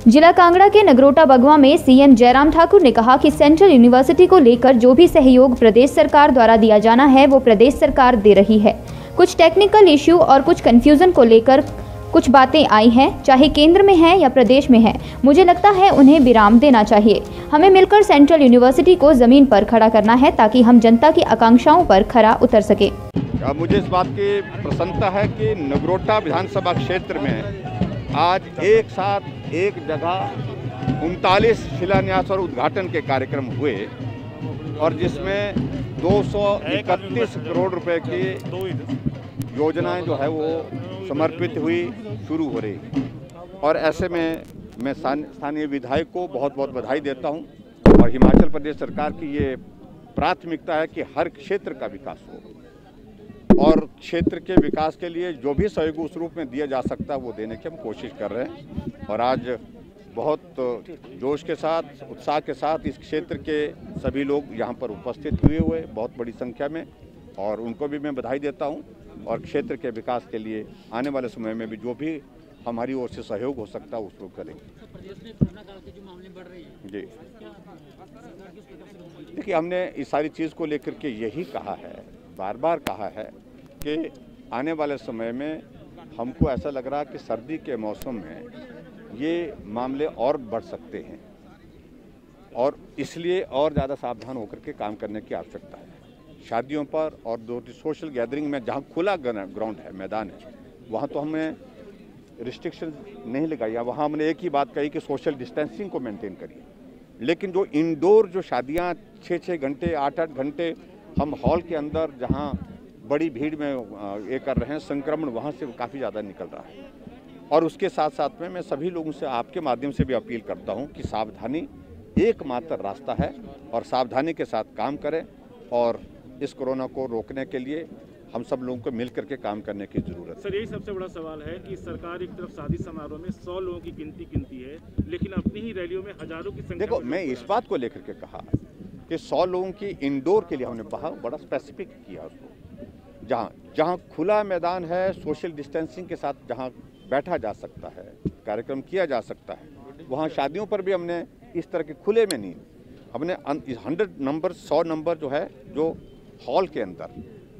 जिला कांगड़ा के नगरोटा बगवा में सीएम जयराम ठाकुर ने कहा कि सेंट्रल यूनिवर्सिटी को लेकर जो भी सहयोग प्रदेश सरकार द्वारा दिया जाना है वो प्रदेश सरकार दे रही है। कुछ टेक्निकल इश्यू और कुछ कंफ्यूजन को लेकर कुछ बातें आई हैं, चाहे केंद्र में है या प्रदेश में है, मुझे लगता है उन्हें विराम देना चाहिए। हमें मिलकर सेंट्रल यूनिवर्सिटी को जमीन पर खड़ा करना है ताकि हम जनता की आकांक्षाओं पर खरा उतर सके। मुझे इस बात की प्रसन्नता है कि नगरोटा विधानसभा क्षेत्र में आज एक साथ एक जगह 39 शिलान्यास और उद्घाटन के कार्यक्रम हुए और जिसमें 231 करोड़ रुपए की योजनाएं जो है वो समर्पित हुई, शुरू हो रही। और ऐसे में मैं स्थानीय विधायक को बहुत बहुत बधाई देता हूं और हिमाचल प्रदेश सरकार की ये प्राथमिकता है कि हर क्षेत्र का विकास हो और क्षेत्र के विकास के लिए जो भी सहयोग उस रूप में दिया जा सकता है वो देने की हम कोशिश कर रहे हैं। और आज बहुत जोश के साथ, उत्साह के साथ इस क्षेत्र के सभी लोग यहाँ पर उपस्थित हुए बहुत बड़ी संख्या में, और उनको भी मैं बधाई देता हूँ। और क्षेत्र के विकास के लिए आने वाले समय में भी जो भी हमारी ओर से सहयोग हो सकता है उसको करेंगे। जी देखिए, हमने इस सारी चीज़ को लेकर के यही कहा है, बार बार कहा है कि आने वाले समय में हमको ऐसा लग रहा है कि सर्दी के मौसम में ये मामले और बढ़ सकते हैं और इसलिए और ज़्यादा सावधान होकर के काम करने की आवश्यकता है। शादियों पर और दो सोशल गैदरिंग में जहाँ खुला ग्राउंड है, मैदान है, वहाँ तो हमने रिस्ट्रिक्शन नहीं लगाई। वहाँ हमने एक ही बात कही कि सोशल डिस्टेंसिंग को मेंटेन करिए, लेकिन जो इंडोर जो शादियाँ 6-6 घंटे 8-8 घंटे हम हॉल के अंदर जहाँ बड़ी भीड़ में ये कर रहे हैं, संक्रमण वहाँ से काफ़ी ज़्यादा निकल रहा है। और उसके साथ साथ में मैं सभी लोगों से आपके माध्यम से भी अपील करता हूँ कि सावधानी एकमात्र रास्ता है और सावधानी के साथ काम करें और इस कोरोना को रोकने के लिए हम सब लोगों को मिल करके काम करने की जरूरत है। सर, यही सबसे बड़ा सवाल है कि सरकार एक तरफ शादी समारोह में 100 लोगों की गिनती है, लेकिन अपनी ही रैलियों में हजारों की संख्या। देखो, मैं इस बात को लेकर के कहा कि 100 लोगों की इंडोर के लिए हमने बड़ा स्पेसिफिक किया उसको, जहाँ खुला मैदान है, सोशल डिस्टेंसिंग के साथ जहाँ बैठा जा सकता है, कार्यक्रम किया जा सकता है, वहाँ शादियों पर भी हमने इस तरह के खुले में नहीं, हमने 100 नंबर जो है जो हॉल के अंदर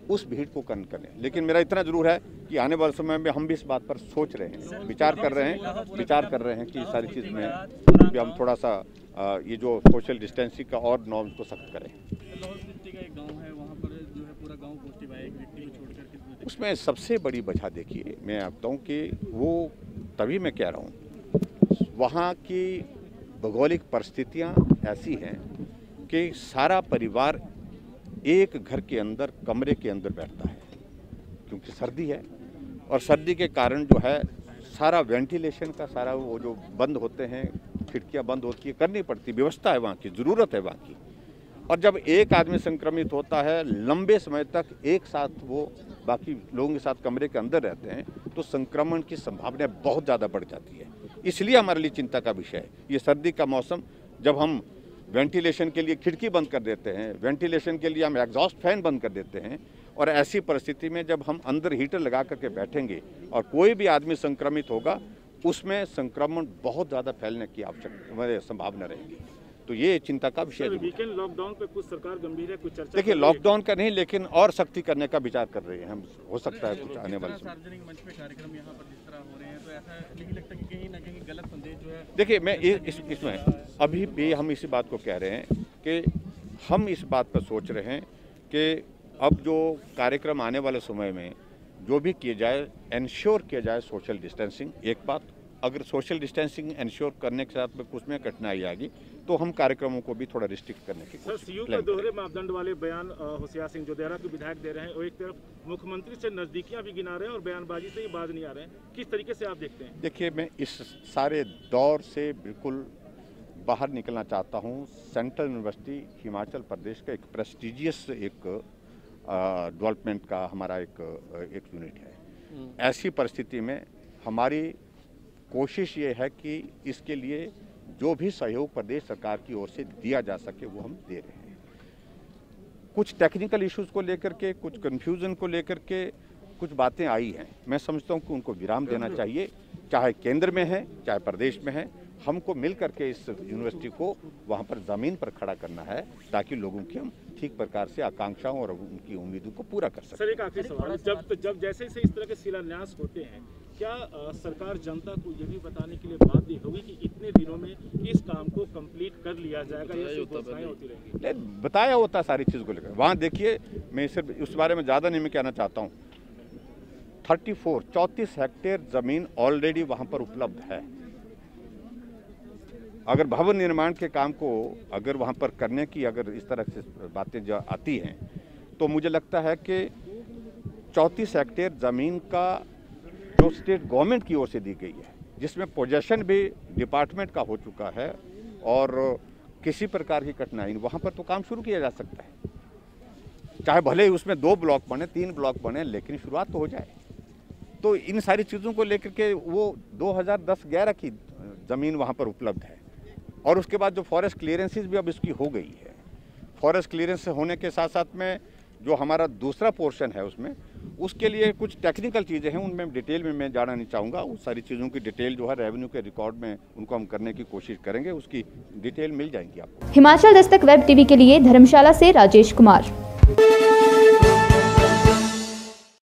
उस भीड़ को कम करें। लेकिन मेरा इतना जरूर है कि आने वाले समय में हम भी इस बात पर सोच रहे हैं, विचार कर रहे हैं कि सारी चीज़ में भी हम थोड़ा सा ये जो सोशल डिस्टेंसिंग का और नॉर्म्स को सख्त करें। उसमें सबसे बड़ी वजह देखिए, मैं आपता हूँ कि वो तभी मैं कह रहा हूँ, वहाँ की भौगोलिक परिस्थितियाँ ऐसी हैं कि सारा परिवार एक घर के अंदर कमरे के अंदर बैठता है क्योंकि सर्दी है, और सर्दी के कारण जो है सारा वेंटिलेशन का सारा वो जो बंद होते हैं, खिड़कियां बंद होती है, करनी पड़ती, व्यवस्था है वहाँ की, ज़रूरत है वहाँ की। और जब एक आदमी संक्रमित होता है, लंबे समय तक एक साथ वो बाकी लोगों के साथ कमरे के अंदर रहते हैं, तो संक्रमण की संभावना बहुत ज़्यादा बढ़ जाती है। इसलिए हमारे लिए चिंता का विषय है ये सर्दी का मौसम, जब हम वेंटिलेशन के लिए खिड़की बंद कर देते हैं, वेंटिलेशन के लिए हम एग्जॉस्ट फैन बंद कर देते हैं, और ऐसी परिस्थिति में जब हम अंदर हीटर लगा करके बैठेंगे और कोई भी आदमी संक्रमित होगा, उसमें संक्रमण बहुत ज़्यादा फैलने की संभावना रहेगी। तो ये चिंता का विषय है। वीकेंड लॉकडाउन पे कुछ सरकार गंभीर है, कुछ चर्चा। देखिए, लॉकडाउन का नहीं, लेकिन और सख्ती करने का विचार कर रहे हैं हम, हो सकता है कुछ आने वाले समय। सार्वजनिक मंच पे कार्यक्रम यहाँ पर जिस तरह हो रहे हैं, तो ऐसा नहीं लगता कि कहीं ना कहीं गलत संदेश जो है। देखिए, मैं इसमें अभी भी हम इसी बात को कह रहे हैं कि हम इस बात पर सोच रहे हैं कि अब जो कार्यक्रम आने वाले समय में जो भी किए जाए, इंश्योर किया जाए सोशल डिस्टेंसिंग। एक बात, अगर सोशल डिस्टेंसिंग इंश्योर करने के साथ में कुछ में कठिनाई आएगी तो हम कार्यक्रमों को भी थोड़ा रिस्ट्रिक्ट करने की कोशिश करेंगे। सर, दोहरे मापदंड वाले बयान होशियार सिंह जो देहरा के विधायक दे रहे हैं, और एक तरफ मुख्यमंत्री से नजदीकियां भी गिना रहे हैं और बयानबाजी से ही बाज नहीं आ रहे हैं, किस तरीके से आप देखते हैं? देखिए, मैं इस सारे दौर से बिल्कुल बाहर निकलना चाहता हूँ। सेंट्रल यूनिवर्सिटी हिमाचल प्रदेश का एक प्रेस्टिजियस एक डेवलपमेंट का हमारा एक यूनिट है। ऐसी परिस्थिति में हमारी कोशिश ये है कि इसके लिए जो भी सहयोग प्रदेश सरकार की ओर से दिया जा सके वो हम दे रहे हैं। कुछ टेक्निकल इश्यूज को लेकर के, कुछ कन्फ्यूजन को लेकर के कुछ बातें आई हैं, मैं समझता हूं कि उनको विराम देना चाहिए, चाहे केंद्र में है चाहे प्रदेश में है। हमको मिल करके इस यूनिवर्सिटी को वहाँ पर ज़मीन पर खड़ा करना है, ताकि लोगों की हम ठीक प्रकार से आकांक्षाओं और उनकी उम्मीदों को पूरा कर सकें। सर एक आखिरी सवाल, जब जैसे इस तरह के शिलान्यास होते हैं, क्या सरकार जनता को ये भी बताने के लिए बाध्य होगी कि इतने दिनों में इस काम को कंप्लीट कर लिया जाएगा या सिर्फ घोषणाएं होती रहेंगी? बताया होता सारी चीज़ को लेकर। वहाँ देखिए, मैं सिर्फ उस बारे में ज़्यादा नहीं मैं कहना चाहता हूँ। 34 हेक्टेयर ज़मीन ऑलरेडी वहाँ पर उपलब्ध है। अगर भवन निर्माण के काम को अगर वहाँ पर करने की अगर इस तरह से बातें जो आती हैं, तो मुझे लगता है कि 34 हेक्टेयर ज़मीन का जो स्टेट गवर्नमेंट की ओर से दी गई है, जिसमें पोजेशन भी डिपार्टमेंट का हो चुका है और किसी प्रकार की कठिनाई, वहाँ पर तो काम शुरू किया जा सकता है। चाहे भले ही उसमें 2 ब्लॉक बने, 3 ब्लॉक बने, लेकिन शुरुआत तो हो जाए। तो इन सारी चीज़ों को लेकर के वो 2010-11 की ज़मीन वहाँ पर उपलब्ध है। और उसके बाद जो फॉरेस्ट क्लियरेंसेस भी अब इसकी हो गई है। फॉरेस्ट क्लियरेंस होने के साथ साथ में जो हमारा दूसरा पोर्शन है उसमें, उसके लिए कुछ टेक्निकल चीज़ें हैं, उनमें डिटेल में मैं जाना नहीं चाहूँगा। उस सारी चीज़ों की डिटेल जो है रेवेन्यू के रिकॉर्ड में उनको हम करने की कोशिश करेंगे, उसकी डिटेल मिल जाएंगी आपको। हिमाचल दस्तक वेब टीवी के लिए धर्मशाला से राजेश कुमार।